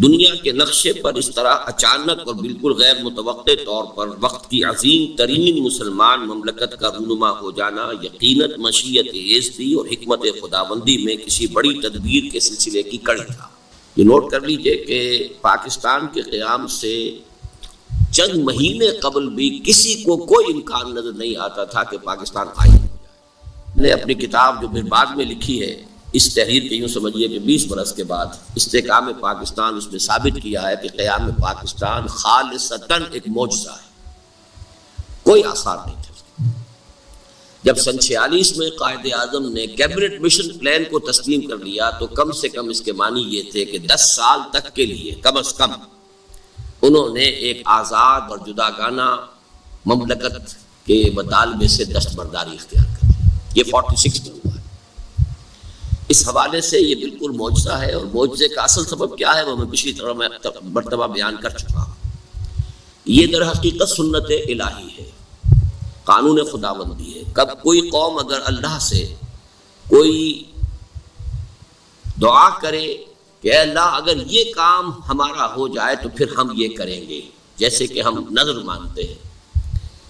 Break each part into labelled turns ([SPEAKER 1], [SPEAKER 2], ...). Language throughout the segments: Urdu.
[SPEAKER 1] دنیا کے نقشے پر اس طرح اچانک اور بالکل غیر متوقع طور پر وقت کی عظیم ترین مسلمان مملکت کا رونما ہو جانا یقیناً مشیت ایزدی اور حکمت خداوندی میں کسی بڑی تدبیر کے سلسلے کی کڑی تھا۔ یہ نوٹ کر لیجئے کہ پاکستان کے قیام سے چند مہینے قبل بھی کسی کو کوئی امکان نظر نہیں آتا تھا کہ پاکستان قائم ہو جائے۔ نے اپنی کتاب جو پھر بعد میں لکھی ہے، اس تحریر کے یوں سمجھیے کہ 20 برس کے بعد استحکام پاکستان، اس میں ثابت کیا ہے کہ قیام پاکستان خالصتاً ایک معجزہ ہے، کوئی آثار نہیں تھے۔ جب سن 46 میں قائد اعظم نے کیبنٹ مشن پلان کو تسلیم کر لیا تو کم سے کم اس کے معنی یہ تھے کہ 10 سال تک کے لیے کم از کم انہوں نے ایک آزاد اور جداگانہ مملکت کے مطالبے سے دستبرداری اختیار کر لی۔ یہ 46 میں ہوا ہے۔ اس حوالے سے یہ بالکل معجزہ ہے، اور معجزے کا اصل سبب کیا ہے وہ میں پچھلی مرتبہ بیان کر چکا ہوں۔ یہ در حقیقت سنت الہی ہے، قانون خداوندی ہے۔ کب کوئی قوم اگر اللہ سے کوئی دعا کرے کہ اے اللہ اگر یہ کام ہمارا ہو جائے تو پھر ہم یہ کریں گے، جیسے کہ ہم نظر مانتے ہیں،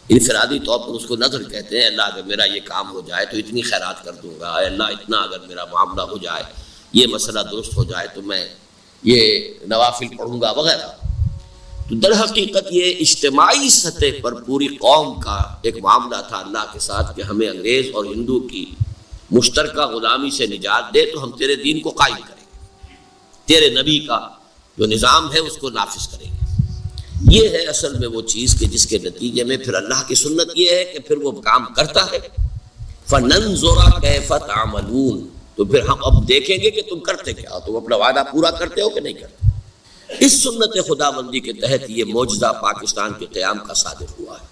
[SPEAKER 1] انفرادی طور پر اس کو نظر کہتے ہیں، اللہ اگر میرا یہ کام ہو جائے تو اتنی خیرات کر دوں گا، اے اللہ اتنا اگر میرا معاملہ ہو جائے، یہ مسئلہ درست ہو جائے تو میں یہ نوافل پڑھوں گا وغیرہ۔ تو در حقیقت یہ اجتماعی سطح پر پوری قوم کا ایک معاملہ تھا اللہ کے ساتھ کہ ہمیں انگریز اور ہندو کی مشترکہ غلامی سے نجات دے تو ہم تیرے دین کو قائم کریں گے، تیرے نبی کا جو نظام ہے اس کو نافذ کریں گے۔ یہ ہے اصل میں وہ چیز کہ جس کے نتیجے میں پھر اللہ کی سنت یہ ہے کہ پھر وہ کام کرتا ہے۔ فَنَنظُرَ كَيْفَ تَعْمَلُونَ، تو پھر ہم اب دیکھیں گے کہ تم کرتے کیا ہو، تم اپنا وعدہ پورا کرتے ہو کہ نہیں کرتے۔ اس سنت خداوندی کے تحت یہ معجزہ پاکستان کے قیام کا صادر ہوا ہے۔